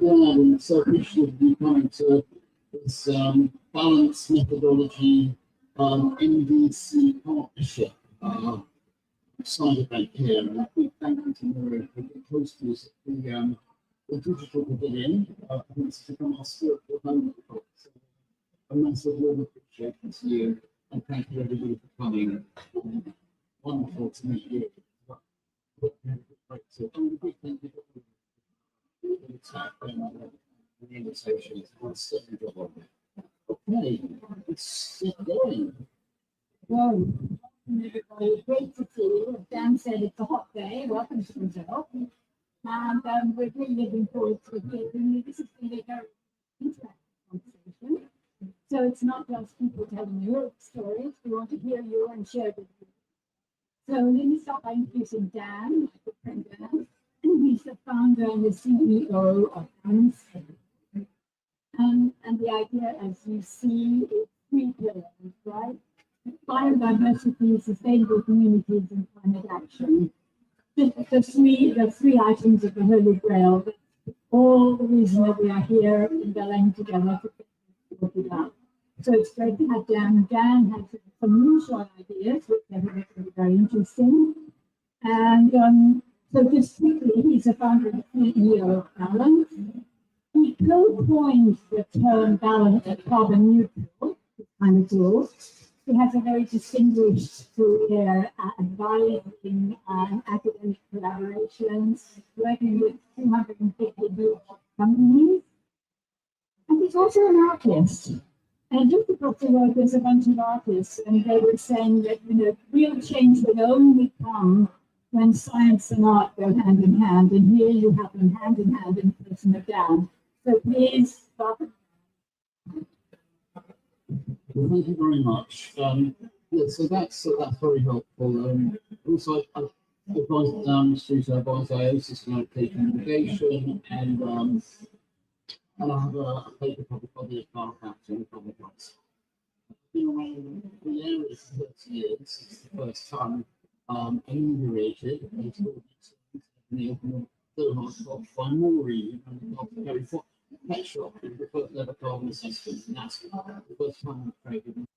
glad and so appreciative of you coming to this balance methodology NDC partnership side event here. And a big thank you to Morrell for the hostess of the digital pavilion. I think this has become our spiritual home. So a massive warm appreciation to you, and thank you everybody for coming. Wonderful to meet you. So, a big thank you for the tap and the invitation. It's a job on it. Okay, let's get going. Well, everybody, great to see you. As Dan said, it's a hot day. Welcome to Brazil. And we're really looking forward to getting this is going to be a very interactive conversation. So it's not just people telling your stories. We want to hear you and share with you. So let me start by introducing Dan, my good friend Dan. He's the founder and the CEO of Balance. And the idea, as you see, is three pillars, right? Biodiversity, sustainable communities, and climate action. The three items of the Holy Grail. All the reason that we are here in Berlin together to work it out. So it's great to have Dan. Dan has some moonshot ideas, which I think are very interesting. And so just quickly, he's the founder and CEO of Balance. He co-coined the term balance and carbon neutral, kind of cool. He has a very distinguished career advising academic collaborations, working with 250 global companies. And he's also an artist. And just across the road, there's a bunch of artists, and they were saying that, you know, real change will only come when science and art go hand in hand. And here you have them hand in hand in the person of Dan. So please, welcome. Well, thank you very much. Yeah, so that's very helpful. Also, I've advised Dan to advise IOSIS on taking mitigation, and I have a paper published by the Archives in public rights. I've been around the area for 30 years. It's the first time inaugurated. It's called the open shop by Morrell and the pet shop is the first ever carbon assessment, and that's the first time I've traded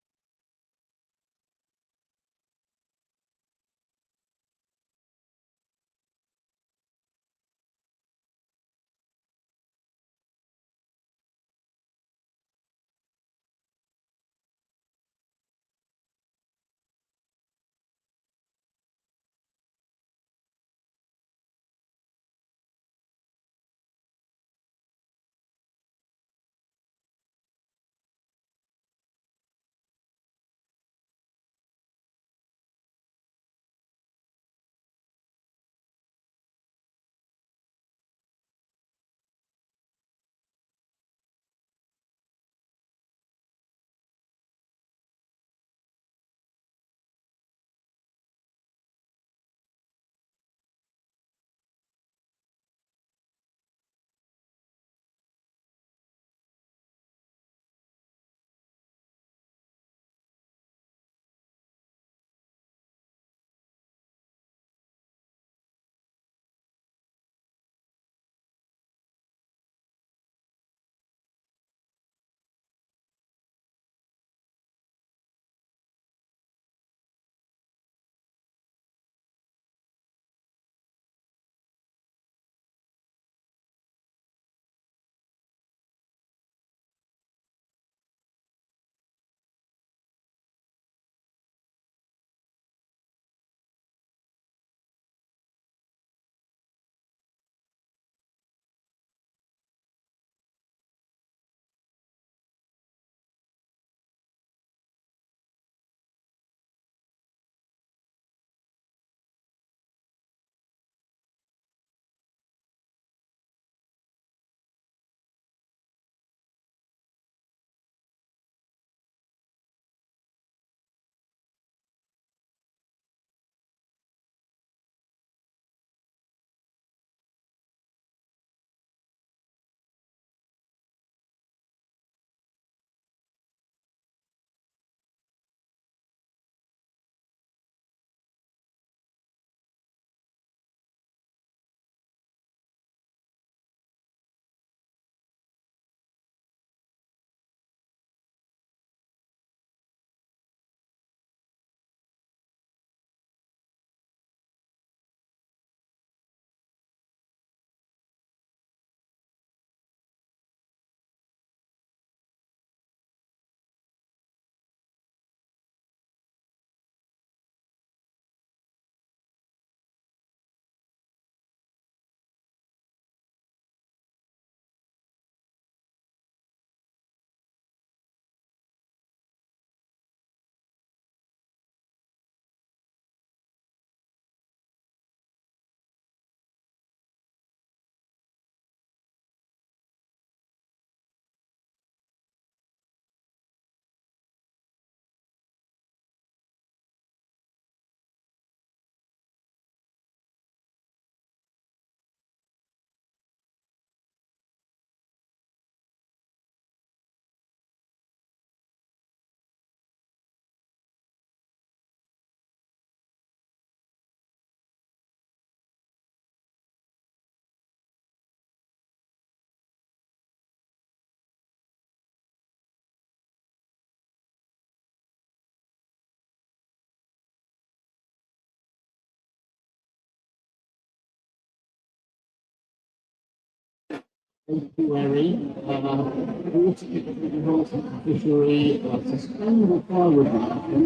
estuary, water enhancement fishery, sustainable fibre production,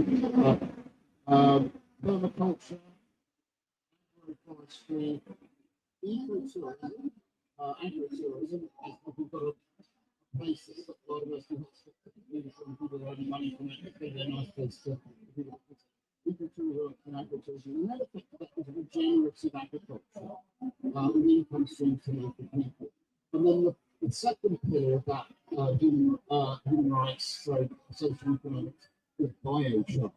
permaculture, agroforestry, ecotourism, agritourism, we've got a places that biodiversity hotspots from people who are earning money from it, it's a nice place to ecotourism and agritourism. Another thing that is regenerative agriculture, an income stream to local people. And then the second pillar of that human rights, social economics, is biochar.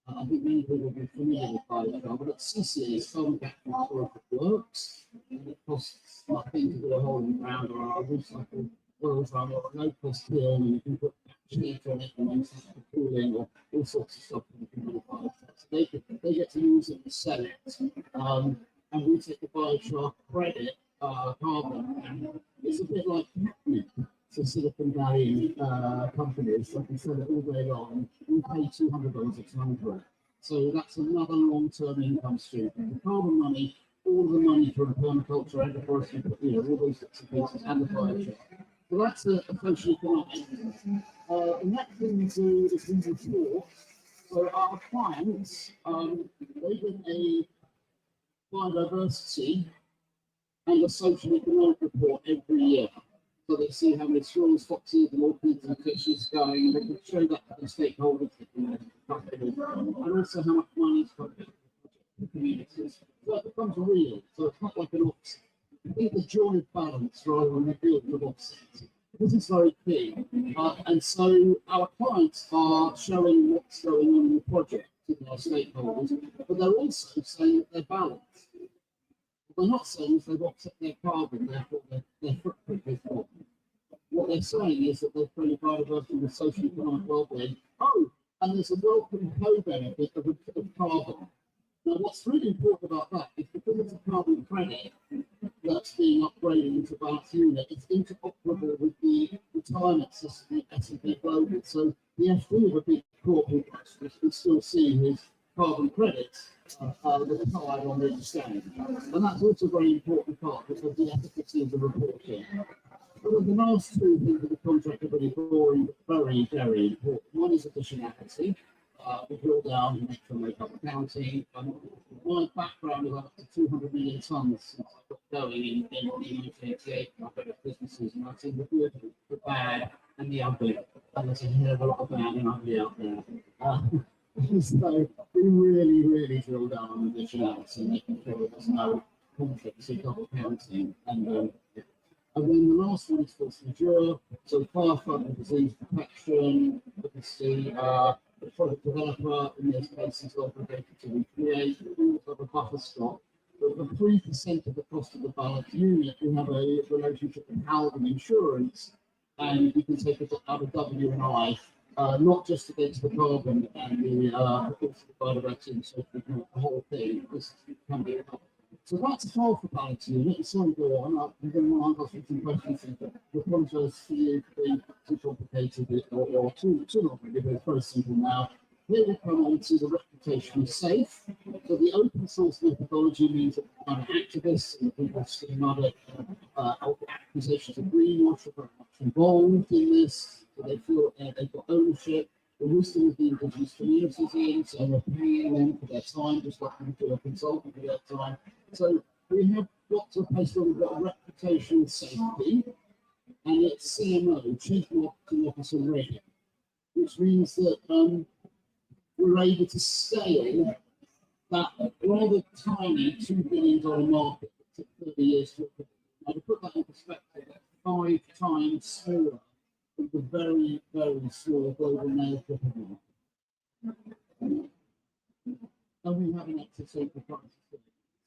I think many people will be familiar with biochar, but at CCA, it's carbon capture and storage works, and it costs nothing to do a hole in the ground or a recycle oil drum or a no-cost kiln, and you can put heat on it and use that for cooling or all sorts of stuff that you can do with biochar. So they get to use it and sell it, and we take the biochar credit, carbon, and it's a bit like catnip for Silicon Valley companies that can sell it all day long. We pay $200 a ton for it. So that's another long-term income stream. The carbon money, all the money from permaculture, agroforestry, all those sorts of pieces, and the biochar. So that's a social economic. The next thing we do is we report. So our clients, they get a biodiversity and a social economic report every year. So they see how many swans, foxes, and orchids and fishes going, and they can show that to the stakeholders, and also how much money is coming into the communities. So it becomes real. So it's not like an offset. I think the joy of balance rather than the guilt of offset. This is very key. And so our clients are showing what's going on in the project to their stakeholders, but they're also saying that they're balanced. What they're not saying is they've offset their carbon, therefore their footprint is gone. What they're saying is that they've created biodiversity with social economic well-being. Oh, and there's a welcome co-benefit of carbon. Now, what's really important about that is because it's a carbon credit that's being upgraded into a balance unit, it's interoperable with the retirement system at S&P Global. So the FD of a big corporate can still see his carbon credits retired on the exchange. And that's also a very important part because of the efficacy of the reporting. But the last two things of the contract are really boring, but very, very important. One is additionality. We drill down and make sure we make up accounting. My background is up to 200 million tonnes since I got going in 1988. I've got businesses, and I've seen the good, the bad, and the ugly. And there's a hell of a lot of bad and ugly out there. So we really, really drill down on additionality, making sure there's no conflicts in double counting. And then the last one is force majeure. So firefighting and disease protection, obviously, the product developer in those cases is obligated to recreate. We also have a buffer stock. But for 3% of the cost of the balance unit, we have a relationship with Howden Insurance, and you can take it out of W&I, not just against the carbon and the biodiversity, so the whole thing. This can be helpful. So that's half the balance unit. Sorry, go on. I'm going to ask you some questions. I apologize for you to be too complicated or too complicated, but it's very simple now. Here we come on to the reputation of SAFE. So the open source methodology means that activists and people seeing other accusations of greenwash are very much involved in this. So they feel they've got ownership. The wisdom of the indigenous communities in, so we're paying them for their time, just like we do a consultant for their time. So we have got to a place where we've got a reputation of safety, and it's CMO, Chief Marketing Officer ready, which means that we're able to scale that rather tiny $2 billion market that took 30 years to occur. Now, to put that in perspective, that's 5 times smaller than the very, very small global nail clipper market. And we have an exit safety crisis.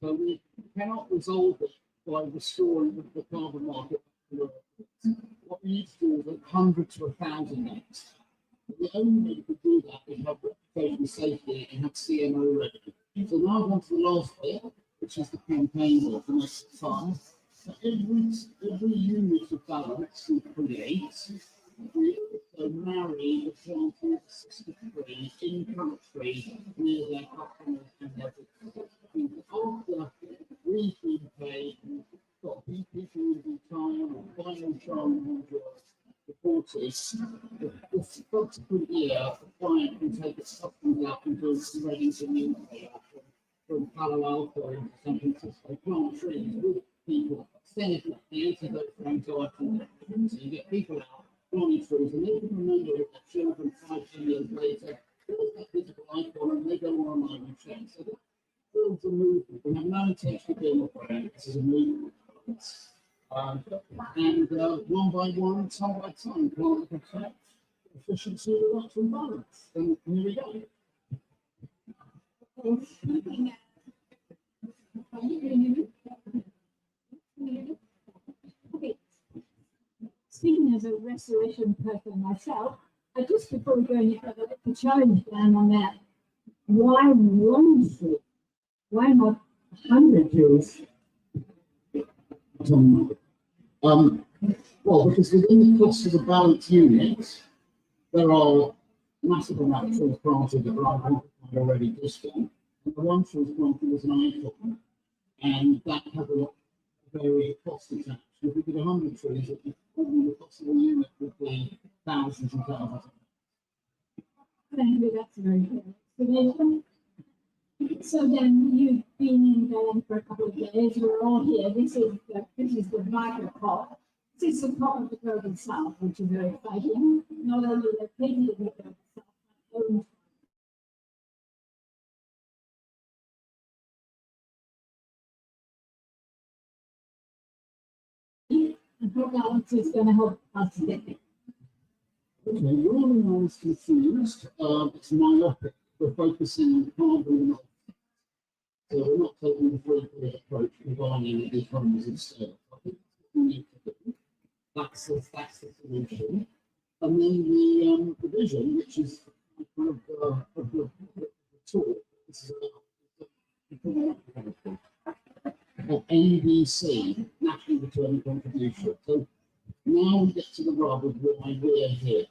So we cannot resolve it by restoring the carbon market. What we need to do is 100 to 1,000 next. The only way we could do that is have reputation safety and have CMO ready. So now on to the last bit, which is the campaign work, and that's fun. So every unit of balance we create, we marry the planting 63 in country near their customers and their businesses. After we've been paid got people in time or final charge reporters, the subsequent year, the client can take its substance out and go ready to new from Palo Alto to San Francisco, plant trees with people, send it the antidote for anxiety. So you get people out, planting trees, and they can remember that their children 5-10 years later, there's that physical icon, and they go online and check. So that builds a movement. We have no intention of being a brand, this is a movement. And one by one, time by time, plant the protect efficiency, reduction, balance. And here we go. Okay. Speaking as a restoration person myself, just before we go any further, the challenge down on that. Why one tree? Why not 100 trees? Well, because within the cost of the balance unit, there are massive amounts of trees planted that are already distant. And the one tree planted was an icon, and that had a very cost attached. If we did 100 trees, the cost of the unit would be thousands and thousands. Thank you, that's very good explanation. So then you've been in Berlin for a couple of days. We're all here. This is the micro COP. This is the COP of the Global South, which is very exciting. Not only the people of the Global South, but and how balance is going to help us get there. Okay, everyone is confused. It's myopic. We're focusing on carbon. So we're not taking the free approach, combining the economies of scale. I think that's what we need to do. That's the solution. And then the vision, which is kind of the talk, this is NDC, National Return Contribution. So now we get to the rub of why we're here.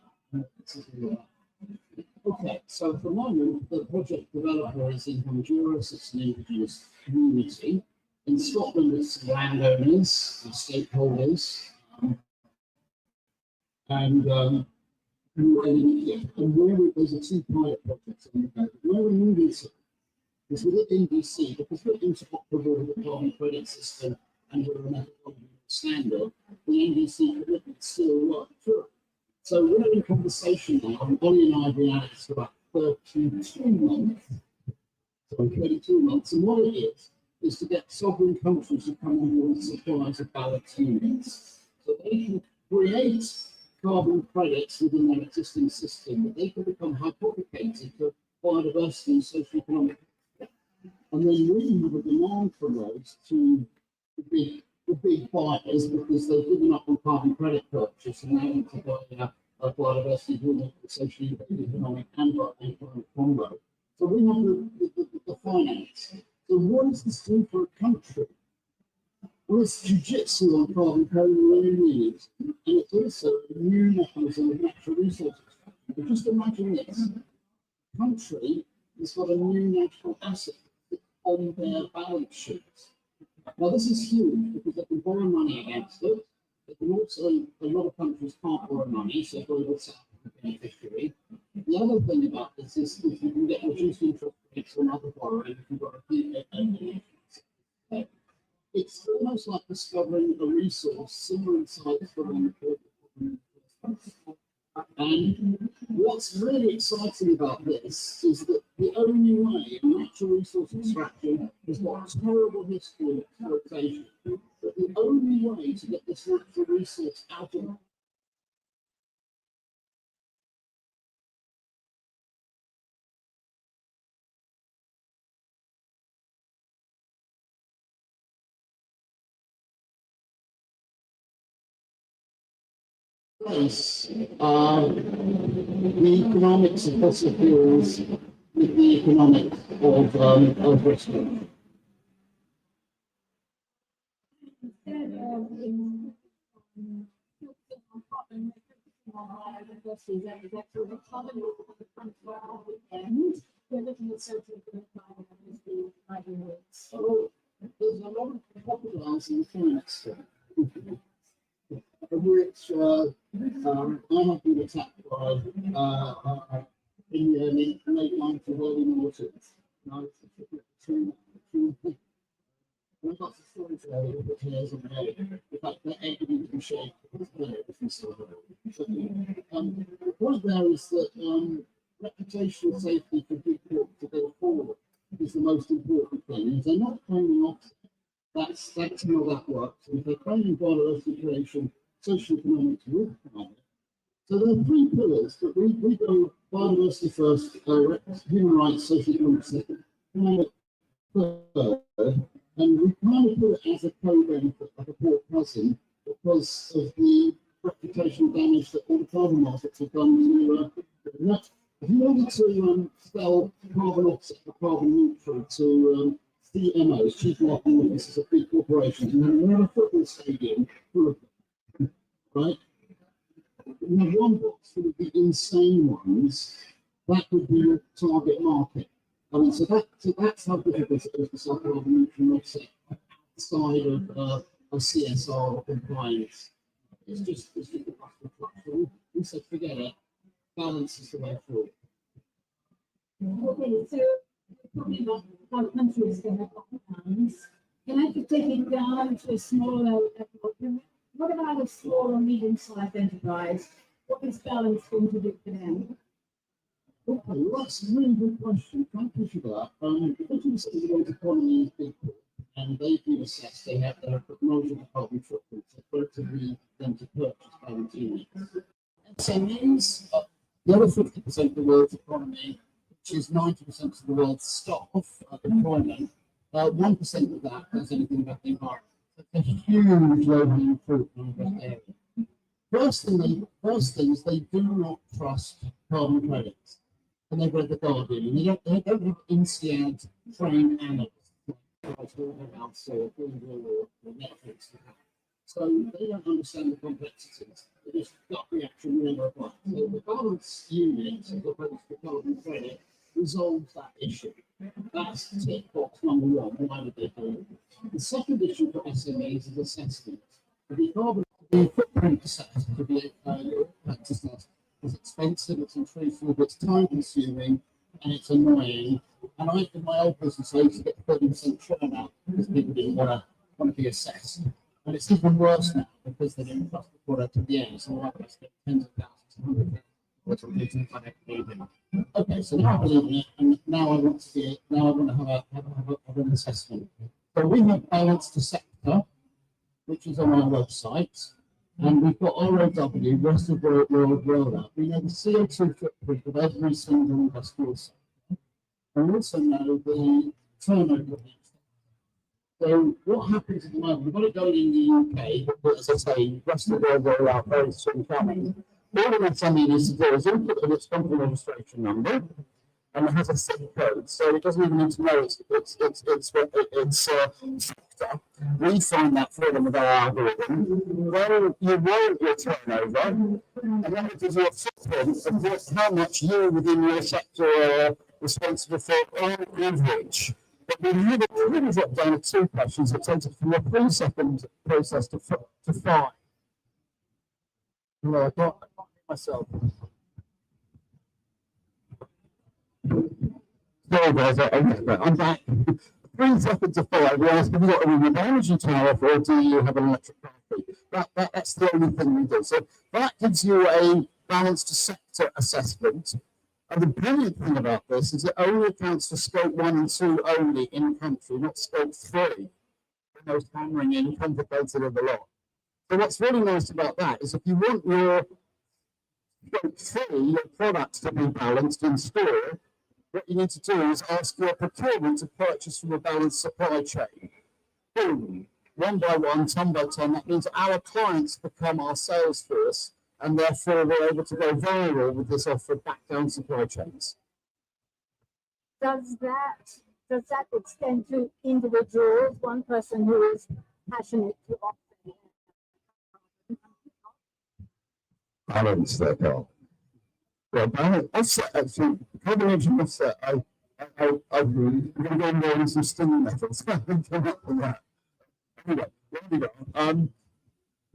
Okay, so for the moment, the project developer is in Honduras, it's an indigenous community. In Scotland, it's landowners, stakeholders, and where there's a two pilot projects. Where we're moving to is within NDC, because we're interoperable with the carbon credit system and we're a methodology standard, the NDC commitment still work through. So we're in conversation now, and Ollie and I have been at it for about 32 months. So 32 months, and what it is to get sovereign countries to come on board with supplies of balance units. So they can create carbon credits within their existing system, but they can become hypothecated for biodiversity and socio-economic. And then we have a demand for those to the big buyers because they've given up on carbon credit purchase and they want to buy a biodiversity unit, socially economic and economic combo. So we have the finance. So what does this do for a country? Well, it's jiu-jitsu on carbon credit really needs, and it's also a new mechanism of natural resources. But just imagine this: a country has got a new natural asset on their balance sheets. Now, this is huge because they can borrow money against it. They can also, a lot of countries can't borrow money, so global south is a beneficiary. The other thing about this is if you can get reduced interest rates on other borrowing, if you've got a it's almost like discovering a resource similar in size to the one and what's really exciting about this is that the only way natural resource extraction has got a terrible history of exploitation. But the only way to get this natural resource out of place the economics of fossil fuels with the economics of restoration. Instead of biodiversity, that is actually the carbon and we're looking at social biodiversity livelihoods. So there's a lot of popular rising climate storm, which I have been attacked by in the late 90s, early 90s. And I've got some stories there with the tears on the head. In fact, they're evident and shaped. The point there is that reputational safety for big corps to go forward is the most important thing. If they're not claiming offset, that's how that works. If they're claiming biodiversity creation, social economics with climate. So there are three pillars that we go biodiversity first, human rights, social economics second, climate third, and we kind of put it as a co-benefit, like a poor cousin, because of the reputational damage that all the carbon markets have done to if you wanted to sell carbon offset or carbon neutral to CMOs, chief marketing officers of big corporations, and then run a football stadium full of them, right? You have one box full of the insane ones, that would be your target market. I mean, so that's how difficult it is to sell carbon neutral offset outside of CSR or compliance. It's just a platform. We said forget it. Balance is the way forward. Okay, so we're talking about how countries can have lockdowns. Can I just take it down to a smaller level? What about a small or medium-sized enterprise? What is balance going to do for them? Okay, well, that's a really good question. Thank you for that. Because you said the world economy is big, and they do assess they have their technological carbon footprint, so relatively them to purchase balance units. SMEs, the other 50% of the world's economy, which is 90% of the world's staff employment, 1% of that has anything about the environment. It's a huge globally important area. First thing is they do not trust carbon credits. And they've read The Guardian, and they don't have INSEAD trained analysts like Google or Netflix. So they don't understand the complexities. They just gut reaction never apply. So the balance unit, as opposed to carbon credit, resolves that issue. That's tick box number one. Why would they do it? The second issue for SMEs is assessment. The footprint assessment to be assessed is expensive, it's intrusive, it's time consuming, and it's annoying. And in my old business, I used to get 30% churn out because people didn't want to be assessed. And it's even worse now because they didn't trust the product at the end. So I spent tens of thousands, $100,000 on it. Okay, so now I believe in it, and now I want to see it. Now I want to have an assessment. So we have balance to sector, which is on our website. And we've got ROW, rest of the world rollout. We know the CO2 footprint of every single industrial sector. And we also know the turnover. So what happens at the moment? We've got it going in the UK, but as I say, rest of the world rollout very soon coming. All of that something needs to do is input its company registration number, and it has a SIM code, so it doesn't even need to know it's sector. We find that for them with our algorithm. Then you roll your turnover, and then it gives you a footprint of how much you within your sector are responsible for on average. But we really drop down to two questions. It takes it from a 3-second process to 5. Well, I can't myself. Sorry guys, I'm back. 3 seconds to 5. We ask, have you got a renewable energy tariff or do you have an electric car? That's the only thing we do. So that gives you a balanced sector assessment. And the brilliant thing about this is it only accounts for scope 1 and 2 only in country, not scope 3. The most hammering in, complicated of the lot. So what's really nice about that is if you want your scope 3, your products to be balanced in store, what you need to do is ask your procurement to purchase from a balanced supply chain. Boom, 1 by 1, 10 by 10. That means our clients become our sales force, and therefore we're able to go viral with this offer back down supply chains. Does that extend to individuals? One person who is passionate to offer balance their car. Well, balance offset actually, carbon engine offset. I'm going to go more into some stinging methods. I haven't come up with that. Anyway,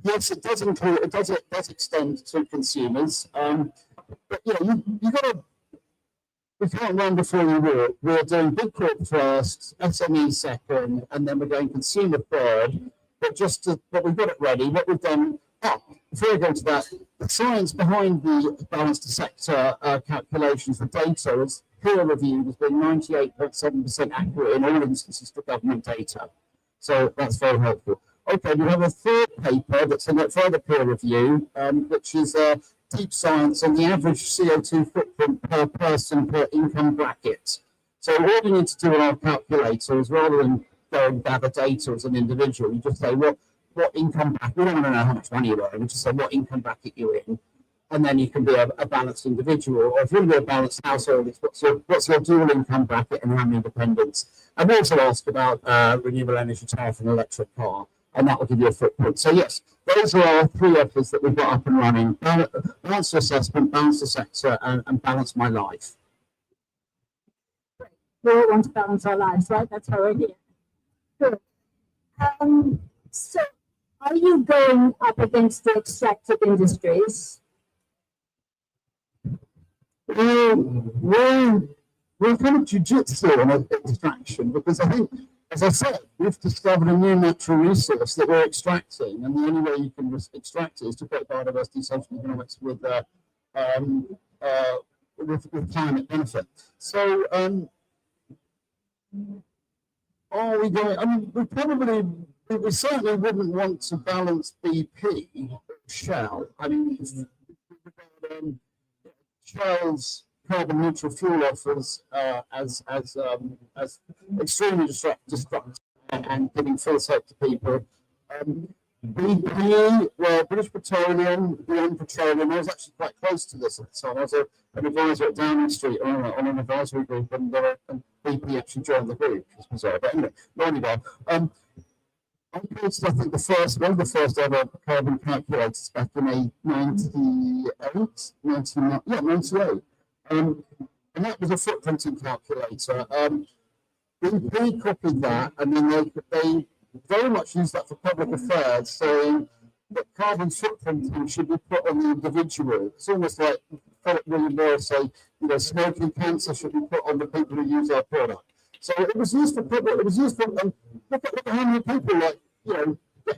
Yes, it does include, it does extend to consumers. But you got to, we can't run before you walk. We're doing big corp first, SME second, and then we're going consumer third. But we've got it ready. What we've done, before we go to that, the science behind the balanced sector calculations, the data is peer reviewed as being 98.7% accurate in all instances for government data. So that's very helpful. Okay, we have a third paper that's in a further peer review, which is deep science on the average CO2 footprint per person per income bracket. So all you need to do on our calculator is, rather than go and gather data as an individual, you just say what income bracket. We don't want to know how much money you earn. We just say what income bracket you're in, and then you can be a balanced individual. Or if you want to be a balanced household, it's what's your dual income bracket and how many dependents. And we also ask about renewable energy tariff and electric car, and that will give you a footprint. So yes, those are our three efforts that we've got up and running: balance assessment, balance the sector, and balance my life. We all want to balance our lives, right? That's how we're here. Good. So are you going up against the extractive industries? We're kind of jujitsu on extraction, because I think, as I said, we've discovered a new natural resource that we're extracting, and the only way you can extract it is to put biodiversity, social economics with climate benefit. So, are we going? I mean, we certainly wouldn't want to balance BP or Shell. I mean, Shell's carbon neutral fuel offers as extremely destructive and giving false hope to people. BP, well, British Petroleum, Beyond Petroleum, I was actually quite close to this at the time. I was an advisor at Downing Street on an advisory group, and BP actually joined the group, which was bizarre. But anyway, I created, I think, one of the first ever carbon calculators back in 98. And that was a footprinting calculator. BP copied that, and then they very much used that for public affairs, saying that carbon footprinting should be put on the individual. It's almost like William Morrell say, smoking cancer should be put on the people who use our product. So it was used for public. It was used for look at how many people get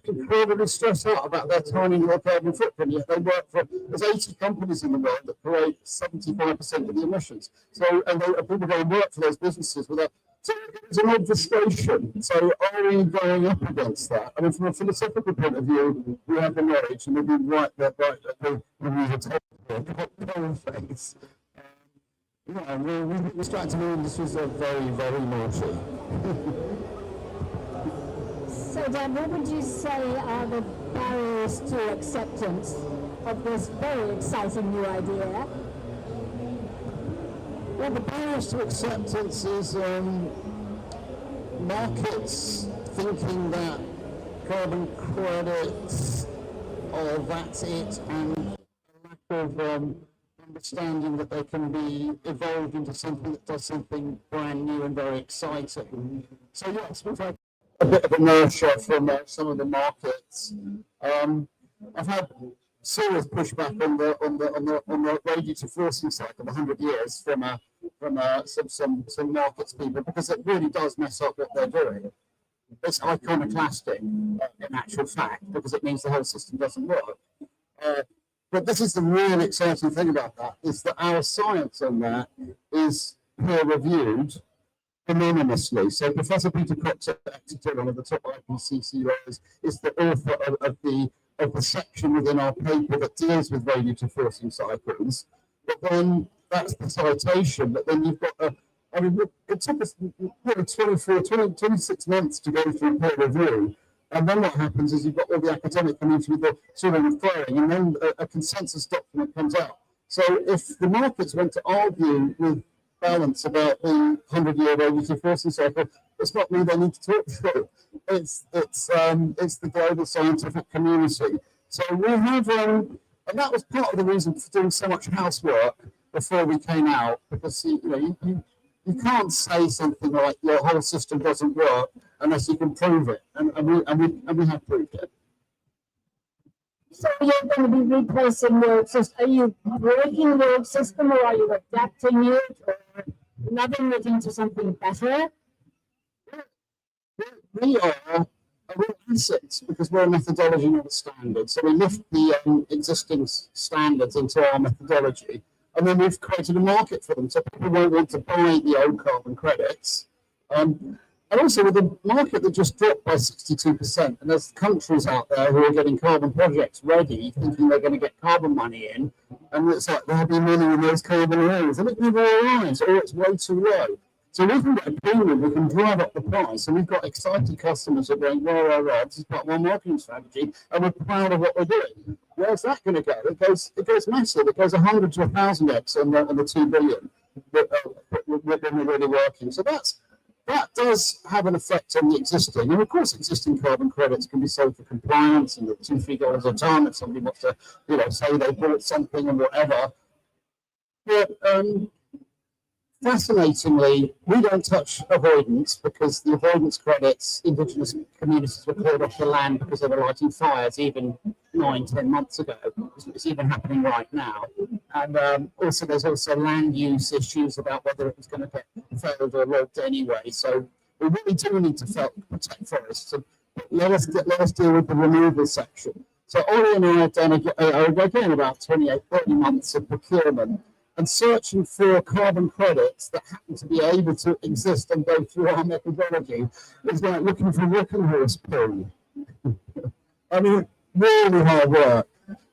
incredibly stressed out about their tiny little carbon footprint. Yet they work for, there's 80 companies in the world that create 75% of the emissions. So and people go and work for those businesses without. So it's an obfuscation. So are we going up against that? I mean, from a philosophical point of view, we have the knowledge, and we'll be right that we use a technical phase. We extracting industries are very, very naughty. So Dan, what would you say are the barriers to acceptance of this very exciting new idea? Well, the barriers to acceptance is markets thinking that carbon credits, that's it, and a lack of understanding that they can be evolved into something that does something brand new and very exciting. So yes, we've had a bit of inertia from some of the markets. I've had serious pushback on the radiator forcing cycle, 100 years from some markets people, because it really does mess up what they're doing. It's iconoclastic in actual fact, because it means the whole system doesn't work. But this is the really exciting thing about that, is that our science on that is peer reviewed anonymously. So Professor Peter Cox at Exeter, one of the top IPCC lawyers, is the author of the section within our paper that deals with radiator forcing cycles. But then that's the citation, but then you've got it took us 26 months to go through peer review. And then what happens is you've got all the academic community with the sort of referring, and then a consensus document comes out. So if the markets went to argue with balance about the 100-year radiator forcing cycle, it's not me they need to talk to. It's the global scientific community. So we have, and that was part of the reason for doing so much housework before we came out, because you can't say something like your whole system doesn't work unless you can prove it, and we have proved it. So you're going to be replacing your system. Are you breaking the old system, or are you adapting it, or loving it into something better? We are assets because we're a methodology, not a standard. So we lift the existing standards into our methodology, and then we've created a market for them. So people won't want to buy the old carbon credits. And also with the market that just dropped by 62%, and there's countries out there who are getting carbon projects ready, thinking they're going to get carbon money in, and it's like there'll be money in those carbon areas, and it never arrives, or it's way too low. So we can get a premium, we can drive up the price, and we've got excited customers that are going, well, this is part of our marketing strategy, and we're proud of what we're doing. Where's that going to go? It goes massive. It goes 100 to 1,000x on the 2 billion when we're really working. So that does have an effect on the existing. And of course, existing carbon credits can be sold for compliance and at $2-3 a ton if somebody wants to, say they bought something and whatever. But fascinatingly, we don't touch avoidance because the avoidance credits, indigenous communities were cleared off the land because they were lighting fires even 9-10 months ago. It's even happening right now. And also, there's also land use issues about whether it was going to get felled or logged anyway. So we really do need to protect forests. So let us deal with the removal section. So Ollie and I have done again about 28-30 months of procurement and searching for carbon credits that happen to be able to exist and go through our methodology is like looking for working horse poo. I mean, really hard work.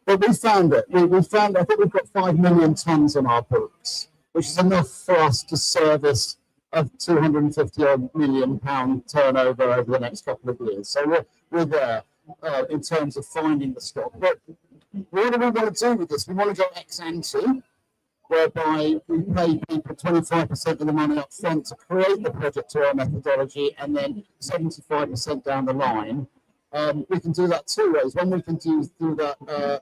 But we found it. We found, I think we've got 5 million tons on our books, which is enough for us to service a £250 million turnover over the next couple of years. So we're there in terms of finding the stock. But what do we want to do with this? We want to go ex ante, whereby we pay people 25% of the money up front to create the project to our methodology, and then 75% down the line. We can do that 2 ways. One, we can do that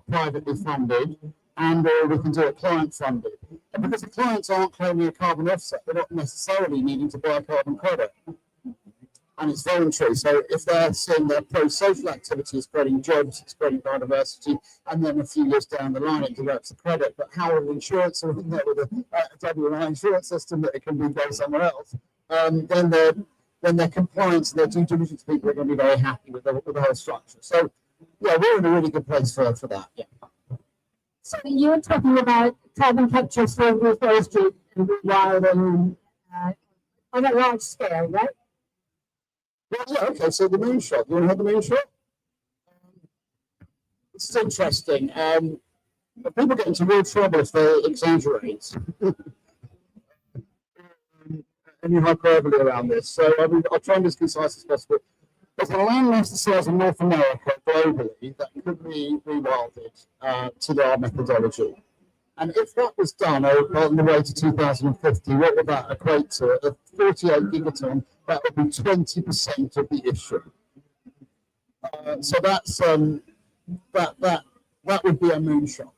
privately funded, and or we can do it client funded. And because the clients aren't claiming a carbon offset, they're not necessarily needing to buy a carbon credit. And it's voluntary. So if they're seeing their pro-social activities, creating jobs, spreading biodiversity, and then a few years down the line it develops a credit, but how will insurance are in there with a WNI insurance system that it can be go somewhere else, then their compliance and their due diligence people are going to be very happy with the whole structure. So yeah, we're in a really good place for that. Yeah. So you're talking about carbon capture for reforestry and wild and on a large scale, right? Well, yeah, okay, so the moonshot. You want to have the moonshot? This is interesting. People get into real trouble if they exaggerate. Any hyperbole around this. So I'll try and be as concise as possible. There's a land mass the size of North America globally that could be rewilded to our methodology. And if that was done on the way to 2050, what would that equate to? At 48 gigaton, that would be 20% of the issue. So that's that would be a moonshot.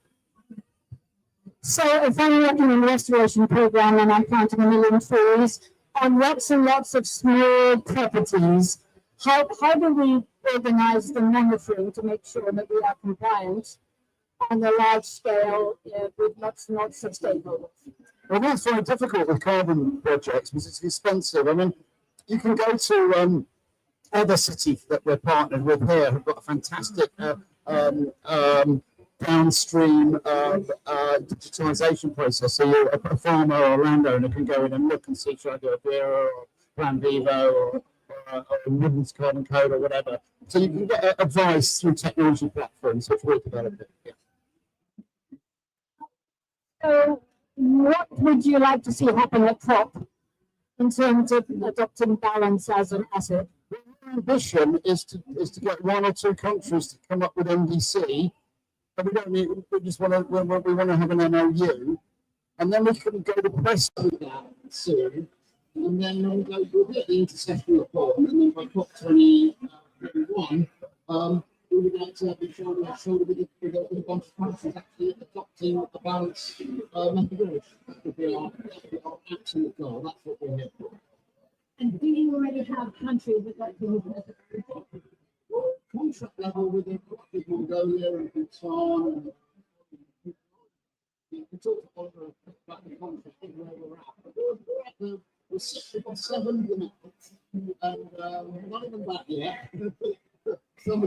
So if I'm working in a restoration program and I'm planting 1 million trees on lots and lots of small properties, how do we organize the monitoring to make sure that we are compliant on the large scale with lots and lots of stakeholders? Well, that's very difficult with carbon projects because it's expensive. I mean, you can go to other cities that we're partnered with here who've got a fantastic downstream digitization process. So you're a farmer or a landowner can go in and look and see, should I do a Vera or Plan Vivo or Woodlands Carbon Code or whatever. So you can get advice through technology platforms which we're developing. Yeah. So what would you like to see happen at COP in terms of adopting balance as an asset? Our ambition is to get 1 or 2 countries to come up with NDC, but we don't need. We just want to have an MOU, and then we can go to press with that soon, and then we'll get the intersessional report, and then by COP 21, we would like to be sure that with a bunch of countries actually adopting a balanced methodology. That would be our absolute goal. That's what we're here for. And do you you already have countries that like to Contract level with Mongolia and Bhutan. We talked about the contract and where we're at. But we're 7 and not even that yet. Some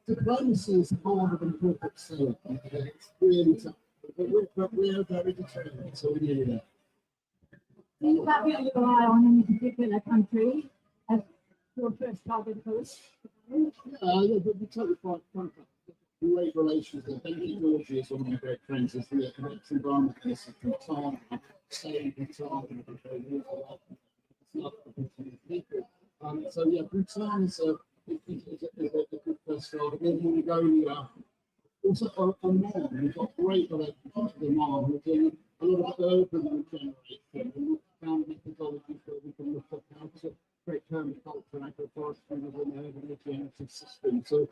diplomacy is harder than corporate selling. It's really tough. But we're very determined, so we need it. Do you have your rely on any particular country as your first target post? Yeah, but we totally find contract. Great relations with Benji Georgie is one of my great friends. Is the ex-environmentalist of Bhutan, staying in Bhutan, so yeah, Bhutan is a good first start. And then Mongolia, also on Morrell, we've got great relationships with Morrell. We're doing a lot of urban regeneration. We found methodologies where we can look at how to create permaculture and agroforestry within an urban regenerative system. So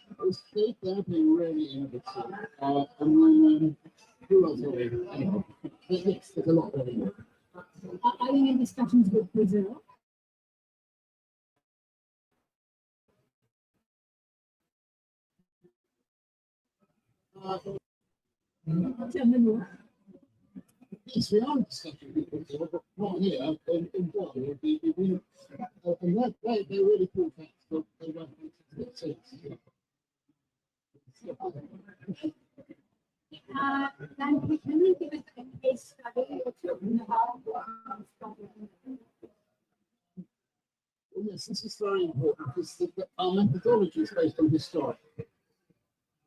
they're being really innovative. And then who else are we? Anyway, yes, there's a lot going on. Are you in discussions with Brazil? Tell me more. Yes, we are discussing with Brazil, but not here in Brazil. And they're really cool facts, but they don't make sense. Then can you give us a case study or two about Well, yes, this is very important because our methodology is based on historic.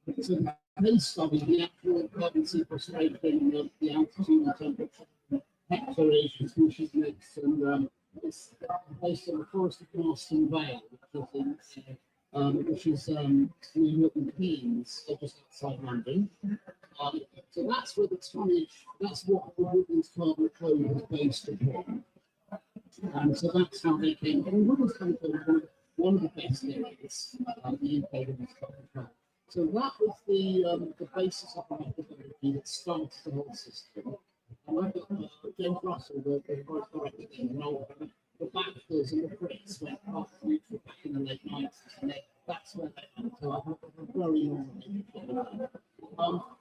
It's a case study, the actual carbon sequestration, the altitude and temperature, hectare species mix, and it's based on the Forest of Marston Vale, which is near Milton Keynes, just outside London. So that's where the tonnage, that's what the Woodlands Carbon Code is based upon. And so that's how they came. And Woodlands Carbon Code was one of the best areas, the UK Woodlands Carbon Code. So that was the basis of the methodology that started the whole system. And I got James Russell, the forest director, and the backers and the Brits went off neutral back in the late 90s, and that's where they went. So I have a very long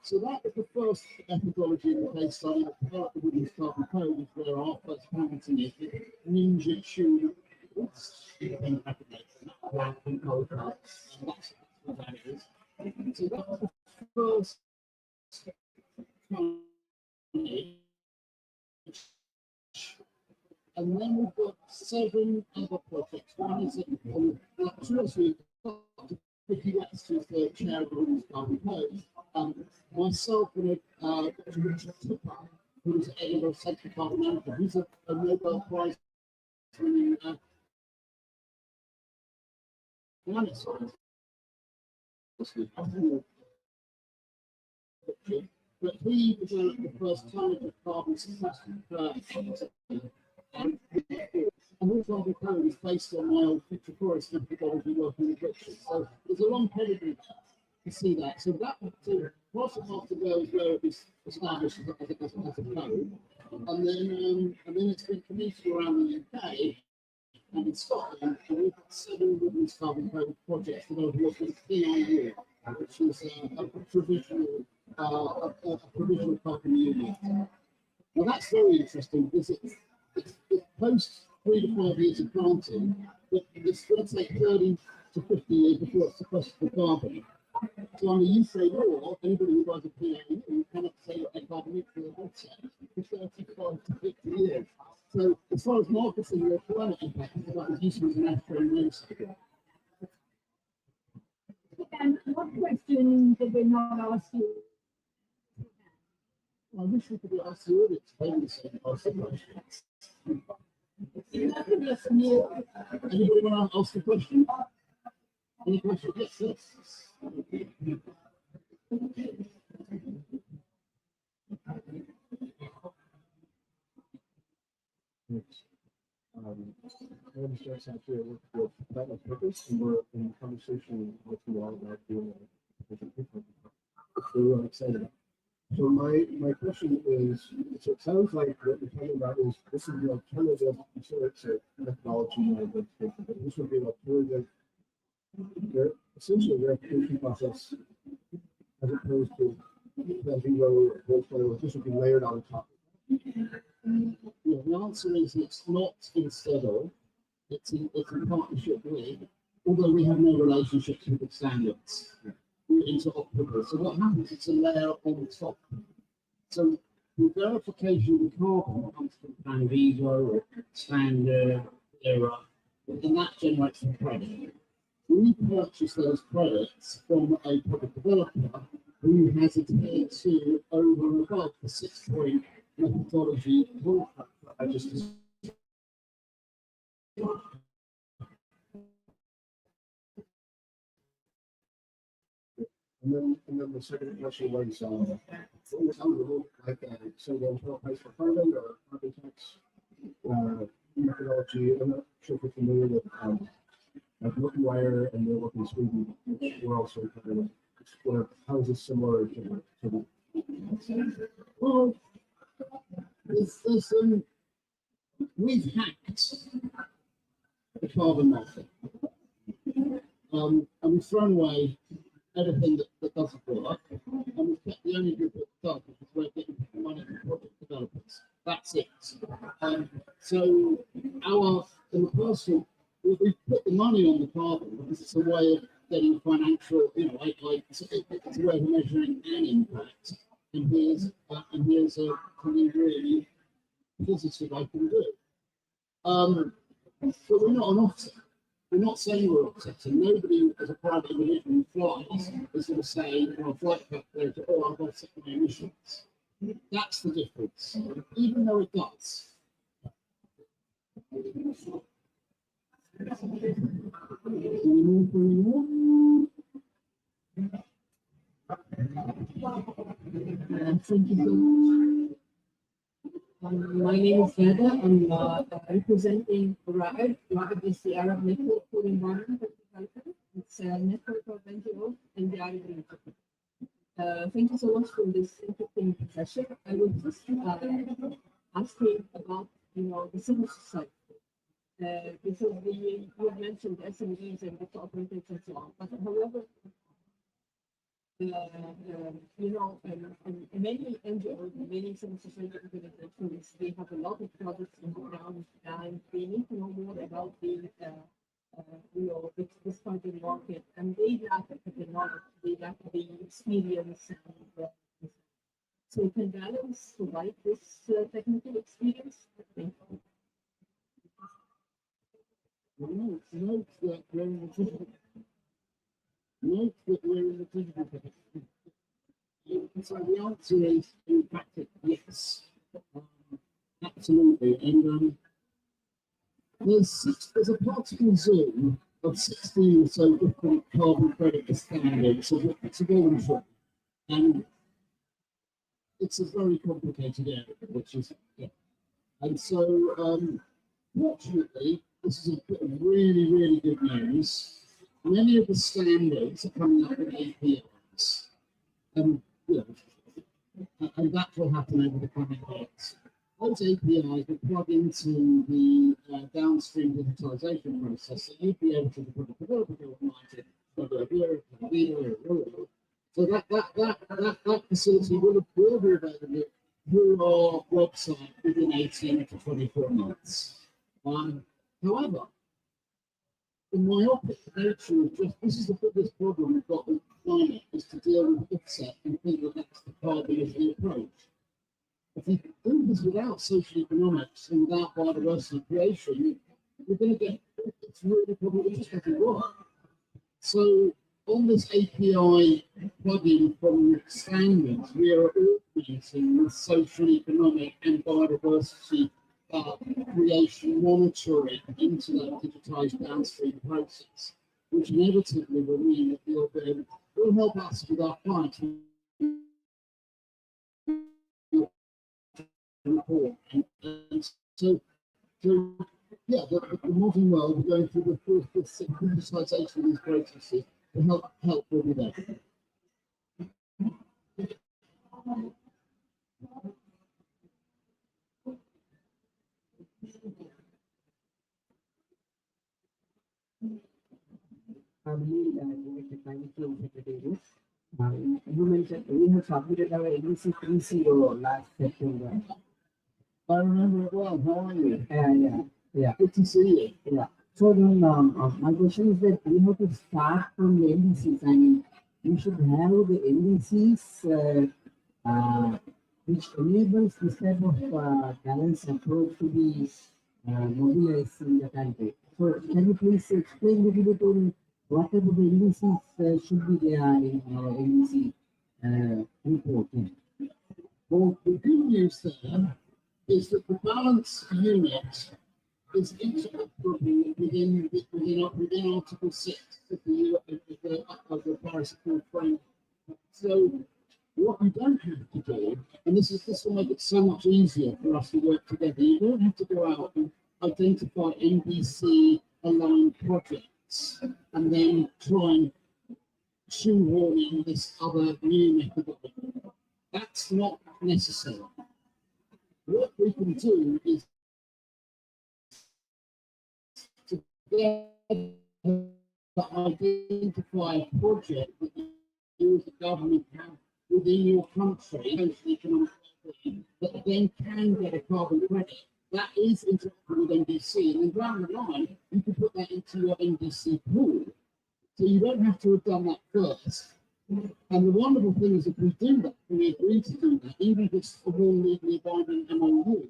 so that was the first methodology in the case study that developed the Woodlands Carbon Code, is where our first parenting is the Ninja Chew. And that's what that is. So that was the first and then we've got 7 other projects. One is we've got Vicky West, who's the chair of the Women's Carbon Code, myself and Dr. Richard Tupper, who's Edinburgh Central Carbon Manager. He's a Nobel Prize winning planet science. But he developed the first tonnage of carbon sequestration and this carbon code is based on my old future forest methodology working with Richard. So there's a long pedigree to see that. So that was after go is where it was established as a code. And then it's been commuted around the UK and in Scotland, and we've got 7 Woodlands Carbon Code projects that are working with PIU, which is a provisional carbon unit. Well, that's very interesting because it's post 3 to 5 years of planting, but it's going to take 30 to 50 years before it's sequestered the carbon. So under UK law, anybody who buys a PIU cannot say that they're carbon neutral or for 35 to 50 years. So as far as marketing your climate impact, it's about as useful as an aspirin motorcycle. And what question did they not ask you? I wish we could ask the audience if they would say ask the questions. Anybody want to ask a question? Any question? Yes, yes. My name is Jason. I work with Platinum Purpose, and we're in conversation with you all about doing a different people. So we're really excited. So my question is So it sounds like what you're talking about is this is the alternative to methodology and this would be an alternative. They're essentially verification process as opposed to the zero wholesale. This would be layered on top. Yeah, the answer is it's not instead of, it's in partnership with, although we have no relationships with the standards. We're interoperable. So what happens? It's a layer on top. So the verification of carbon comes from Panvivo or Standard, ERA, and that generates the credit. We purchase those credits from a product developer who has adhered to over and above the 6-point methodology. I just and then the second question was what was like so the internal price for carbon or carbon tax methodology. I'm not sure if you're familiar with like Working Wire and their work in Sweden. We're also kind of explore how is this similar to Well, we've hacked the carbon market, and we've thrown away everything that doesn't work, and we've kept the only group that does, which is we're getting money from project developers. That's it. So in the personal, we put the money on the carbon because it's a way of getting financial, it's a way of measuring an impact. And here's something really positive I can do. But we're not an offset. We're not saying we're offsetting. Nobody, as a private individual who flies, is going to say, on a flight calculator, oh, I've offset my emissions. That's the difference, even though it does. Thank you so much. My name is Veda. I'm representing RAD. RAD is the Arab Network for Environmental Development. It's a network of NGOs and the Arab region. Thank you so much for this interesting session. I was just asking about, the civil society. Because you mentioned SMEs and the cooperatives and so on. But however, many NGOs, many civil society organizations, they have a lot of projects on the ground, and they need to know more about this part of the market, and they lack the knowledge, they lack the experience, and so can Balance provide this technical experience? Thank you. Note that we're in the digital phase. So the answer is, in practice, yes, absolutely. And there's a particle zoom of 16 or so different carbon credit standards of what's available, and it's a very complicated area, which is and so fortunately, this is a bit of really, really good news. Many of the standards are coming up with APIs. And that will happen over the coming years. Those APIs will plug into the downstream digitalization process, so you'd be able to put a developer organized so that facility will be available through our website within 18 to 24 months. However, the myopic nature of this is the biggest problem we've got with climate, is to deal with offset and think that that's the carbon of the approach. If you do this without social economics and without biodiversity creation, you're going to get, it's really probably just doesn't work. So on this API plugin from standards, we are augmenting the social economic and biodiversity creation monitoring into that digitized downstream process, which inevitably will mean that will help us with our clients report. And so yeah, the modern world, we're going through the digitization of these processes to help with that. climate change secretary. You mentioned we have submitted our ABC 3.0 last September. I remember it well. How are you? Yeah. Good to see you. Yeah. So then, my question is that we have to start from the NDCs. I mean, we should have the NDCs which enables this type of balanced approach to be mobilized in the country. So can you please explain a little bit on what type of NDCs should be there in our NDC report? Well, the good news there is that the balance unit is interoperable within Article 6 of the Paris Accord framework. So what you don't have to do, and this will make it so much easier for us to work together, you don't have to go out and identify NDC aligned projects and then try and shoehorn in this other new methodology. That's not necessary. What we can do is together identify a project that you as a government have within your country, that then can get a carbon credit. That is interoperable with NDC, and then down the line, you can put that into your NDC pool. So you don't have to have done that first. And the wonderful thing is, if we do that, and we agree to do that, even if it's a all legally binding MOU,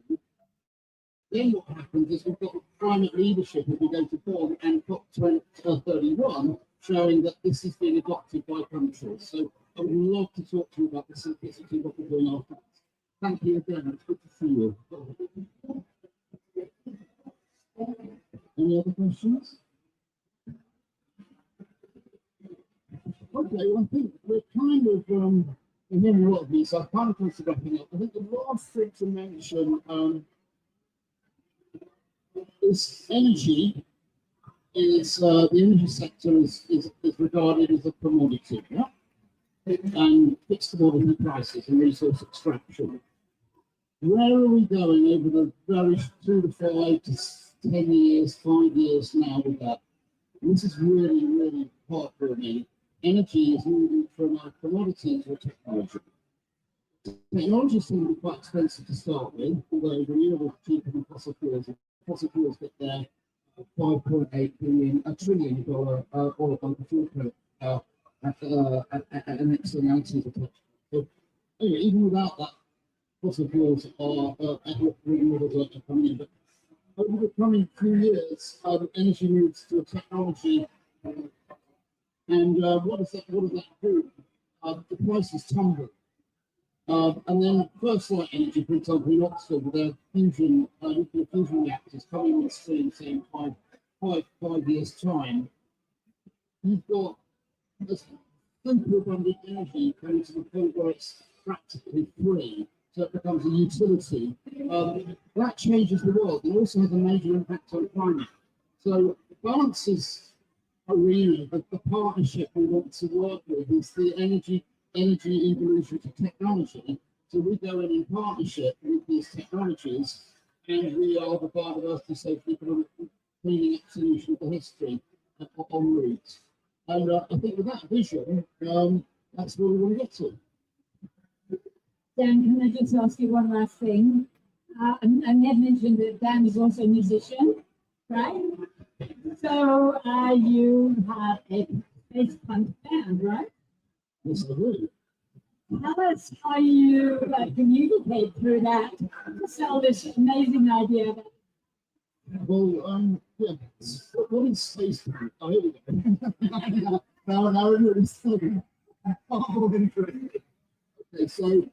then what happens is we've got climate leadership as we go to Bonn and COP31 showing that this is being adopted by countries. So I would love to talk to you about the simplicity of what we're doing afterwards. Thank you again. It's good to see you. Any other questions? Okay, well, I think we're kind of, and then a lot of these, I kind of close to wrapping up. I think the last thing to mention is energy. The energy sector is regarded as a commodity, yeah? And fixed commodity prices and resource extraction. Where are we going over the very 2 to 5 to 10 years, 5 years now with that? And this is really, really heartwarming. Energy is moving from a commodity to a technology. Technology is going to be quite expensive to start with, although renewables are cheaper than fossil fuels. Fossil fuels get their $5.8 trillion oil bunker fuel credit and externalities attached. So anyway, even without that, fossil fuels are renewables are coming in. But over the coming few years, energy moves to a technology. And what does that do? The prices tumble. And then first light energy, for example, in Oxford, with their nuclear fusion reactors coming on stream, say in five years' time, you've got this super abundant energy coming to the point where it's practically free, so it becomes a utility. That changes the world and also has a major impact on climate. So balances arena, but the partnership we want to work with is the energy evolution to technology. So we go in partnership with these technologies, and we are the biodiversity safety economic cleaning up solution for history en route. And I think with that vision, that's where we want to get to. Dan, can I just ask you one last thing? I had mentioned that Dan is also a musician, right? So you have a space punk band, right? Yes, I do. Tell us how you communicate through that to sell this amazing idea. Well, yeah, what is space punk? Oh, here we go. now really studying. Okay, so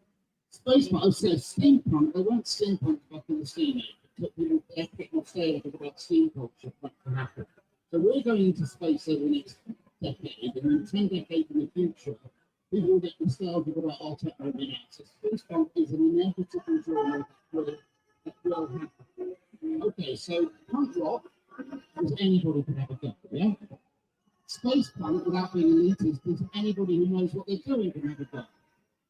space punk, I said steampunk, they weren't steampunk back in the steam age. It took people a technical stage of about steam culture for that to happen. So we're going into space over the next decade, and in 10 decades in the future, people will get nostalgic about our technology now. So space punk is an inevitable journey that will happen. Okay, so punk rock is anybody can have a go, yeah? Space punk, without being elitist, is anybody who knows what they're doing can have a go.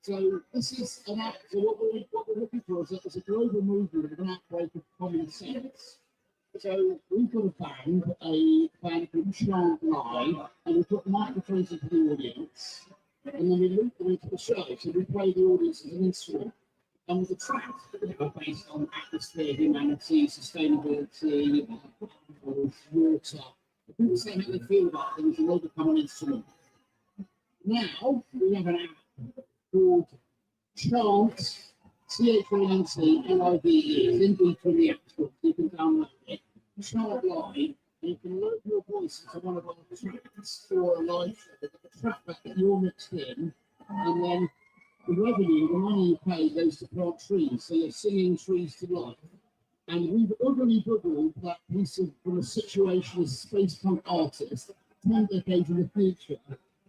So this is an act. So what we're looking for is a global movement of an outbreak of common sense. So we've got a band called Chant Live, and we put microphones into the audience, and then we loop them into the show. So we play the audience as an instrument. And the tracks that are based on atmosphere, humanity, sustainability, water. People say how they feel about things, and they become an instrument. Now we have an app called Chant, CHANT-LIVE, it's indeed from the App Store, so you can download it. Chant Live, and you can load your voice into one of our tracks or a live show, the track back that you're mixed in, and then the revenue, the money you pay goes to plant trees, so you're singing trees to life. And we've oogly boogled that piece of, from a situationist space punk artist 10 decades in the future.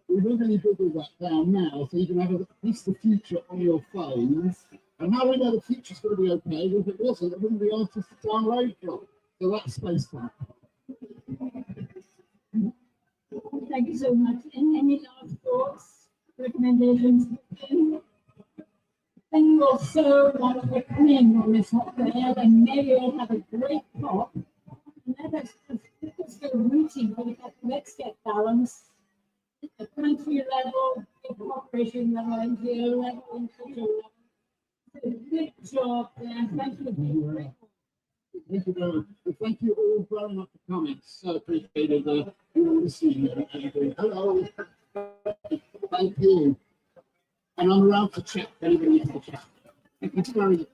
We've oogly boogled that down now, so you can have a piece of the future on your phones. And how we know the future's going to be okay, if it wasn't, it wouldn't be artists to download from. So that's space punk. Thank you so much. And any last thoughts, recommendations? Thank you all so much for coming on this hot day, and maybe we'll have a great talk. And let's go rooting for the let's get balance at country level, at corporation level, NGO level, individual level. So good job there. Thank you. Thank you very much. And thank you all very much for coming. So appreciated you listening and everything. Hello. Thank you. And I'm around to chat if anybody needs to chat. Thank you very much.